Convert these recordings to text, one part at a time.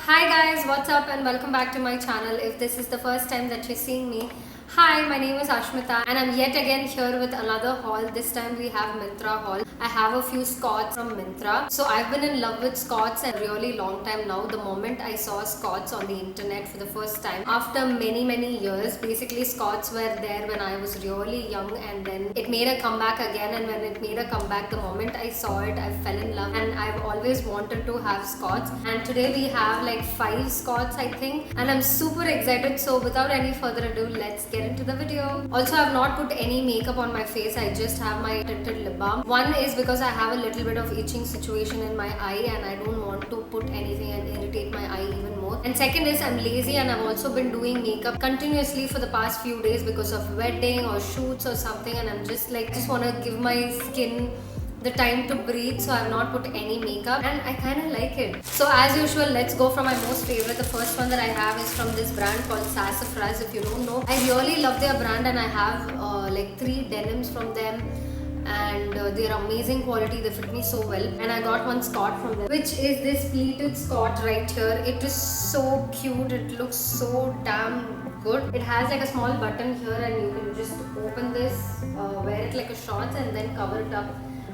Hi guys, what's up and welcome back to my channel. If this is the first time that you're seeing me, hi, my name is Ashmita and I'm yet again here with another haul. This time we have Myntra haul. I have a few Scots from Myntra. So I've been in love with Scots a really long time now. The moment I saw Scots on the internet for the first time, after many years, basically Scots were there when I was really young, and then it made a comeback again, and when it made a comeback, the moment I saw it, I fell in love and I've always wanted to have Scots. And today we have like 5 Scots I think, and I'm super excited. So without any further ado, let's get into the video. Also, I've not put any makeup on my face. I just have my tinted lip balm. One is because I have a little bit of itching situation in my eye and I don't want to put anything and irritate my eye even more. And second is I'm lazy and I've also been doing makeup continuously for the past few days because of wedding or shoots or something, and I'm just want to give my skin the time to breathe, so I've not put any makeup and I kind of like it. So as usual, let's go for my most favorite. The first one that I have is from this brand called Sassafras. If you don't know, I really love their brand and I have like 3 denims from them, and they're amazing quality. They fit me so well, and I got one Scot from them, which is this pleated Scot right here. It is so cute. It looks so damn good. It has like a small button here and you can just open this, wear it like a shorts and then cover it up,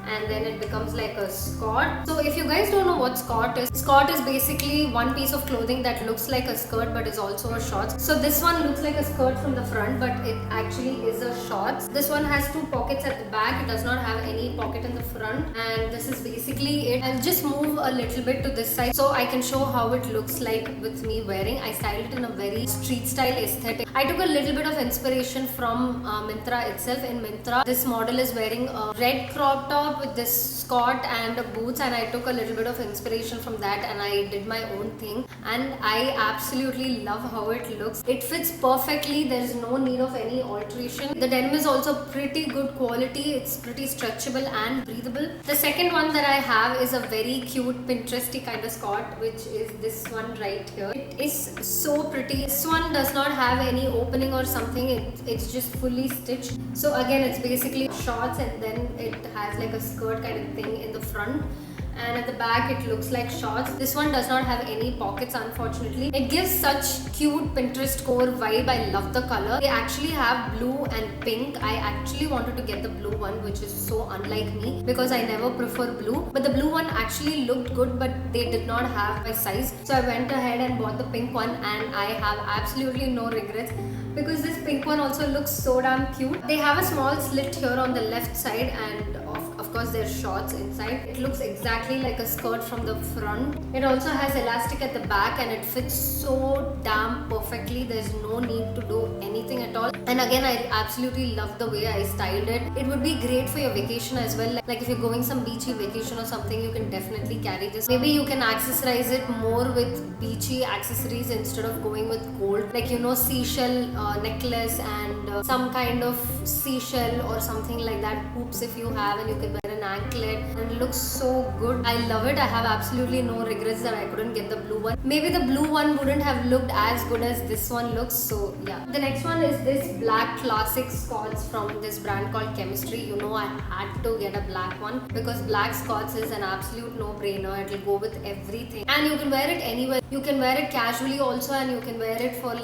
and then it becomes like a Scot. So if you guys don't know what Scot is basically one piece of clothing that looks like a skirt but is also a shorts. So this one looks like a skirt from the front, but it actually is a shorts. This one has 2 pockets at the back. It does not have any pocket in the front, and this is basically it. I'll just move a little bit to this side so I can show how it looks like with me wearing. I styled it in a very street style aesthetic. I took a little bit of inspiration from Myntra itself. In Myntra, this model is wearing a red crop top with this Scot and boots, and I took a little bit of inspiration from that and I did my own thing, and I absolutely love how it looks. It fits perfectly. There is no need of any alteration. The denim is also pretty good quality. It's pretty stretchable and breathable. The second one that I have is a very cute Pinteresty kind of Scot, which is this one right here. It is so pretty. This one does not have any opening or something. It's just fully stitched. So again, it's basically shorts and then it has like a skirt kind of thing in the front, and at the back it looks like shorts. This one does not have any pockets, unfortunately. It gives such cute Pinterest core vibe. I love the color. They actually have blue and pink. I actually wanted to get the blue one, which is so unlike me because I never prefer blue, but the blue one actually looked good, but they did not have my size, so I went ahead and bought the pink one, and I have absolutely no regrets because this pink one also looks so damn cute. They have a small slit here on the left side, and of course there's shorts inside. It looks exactly like a skirt from the front. It also has elastic at the back and it fits so damn perfectly. There's no need to do anything at all, and again, I absolutely love the way I styled it. It would be great for your vacation as well. Like if you're going some beachy vacation or something, you can definitely carry this. Maybe you can accessorize it more with beachy accessories instead of going with gold, like seashell necklace and some kind of seashell or something like that, hoops if you have, and you can wear an anklet and it looks so good. I love it. I have absolutely no regrets that I couldn't get the blue one. Maybe the blue one wouldn't have looked as good as this one looks, so yeah. The next one is this black classic Scots from this brand called Chemistry. I had to get a black one because black Scots is an absolute no-brainer. It'll go with everything and you can wear it anywhere. You can wear it casually also, and you can wear it for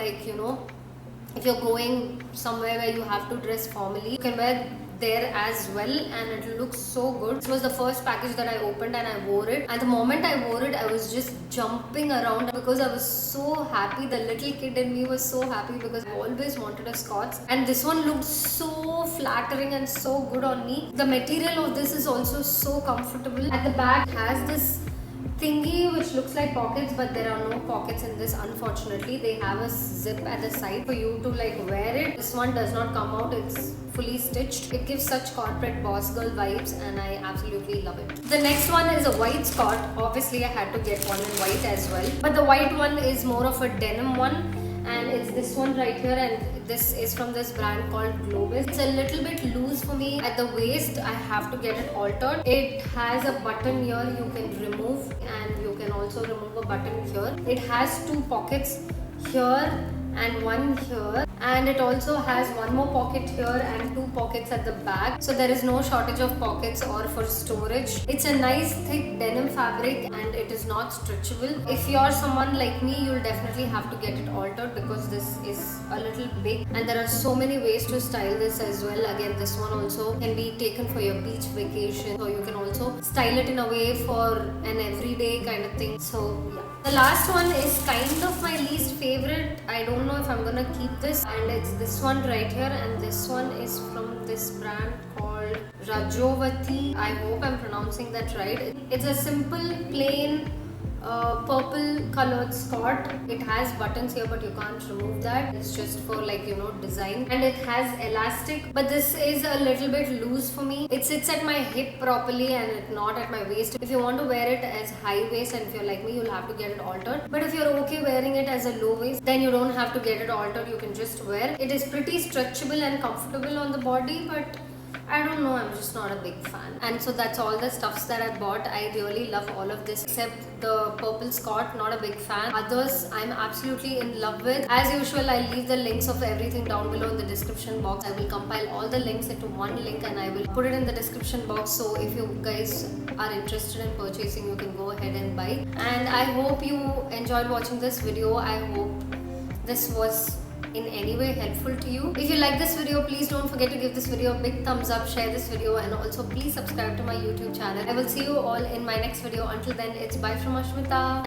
if you're going somewhere where you have to dress formally, you can wear there as well, and it looks so good. This was the first package that I opened and I wore it, and the moment I wore it, I was just jumping around because I was so happy. The little kid in me was so happy because I always wanted a Scots, and this one looked so flattering and so good on me. The material of this is also so comfortable. At the back, it has this thingy which looks like pockets, but there are no pockets in this, unfortunately. They have a zip at the side for you to wear it. This one does not come out. It's fully stitched. It gives such corporate boss girl vibes and I absolutely love it. The next one is a white Scot. Obviously I had to get one in white as well, but the white one is more of a denim one, and it's this one right here, and this is from this brand called Globus. It's a little bit loose for me at the waist. I have to get it altered. It has a button here you can remove, and you can also remove a button here. It has 2 pockets here and one here. and it also has one more pocket here and two pockets at the back, so there is no shortage of pockets or for storage. It's a nice thick denim fabric and it is not stretchable. If you're someone like me, you'll definitely have to get it altered because this is a little big, and there are so many ways to style this as well. Again, this one also can be taken for your beach vacation, so you can also style it in a way for an everyday kind of thing. So yeah. The last one is kind of my least favorite. I don't know if I'm gonna keep this, and it's this one right here, and this one is from this brand called Rajovati. I hope I'm pronouncing that right. It's a simple plain purple colored skirt. It has buttons here, but you can't remove that. It's just for, like, you know, design, and it has elastic, but this is a little bit loose for me. It sits at my hip properly and it not at my waist. If you want to wear it as high waist, and if you're like me, you'll have to get it altered, but if you're okay wearing it as a low waist, then you don't have to get it altered. You can just wear it. It is pretty stretchable and comfortable on the body, but I don't know, I'm just not a big fan. And so that's all the stuffs that I bought. I really love all of this except the purple skirt, not a big fan. Others I'm absolutely in love with. As usual, I'll leave the links of everything down below in the description box. I will compile all the links into one link and I will put it in the description box. So if you guys are interested in purchasing, you can go ahead and buy. And I hope you enjoyed watching this video. I hope this was in any way helpful to you. If you like this video, please don't forget to give this video a big thumbs up, share this video, and also please subscribe to my YouTube channel. I will see you all in my next video. Until then, it's bye from Ashmita.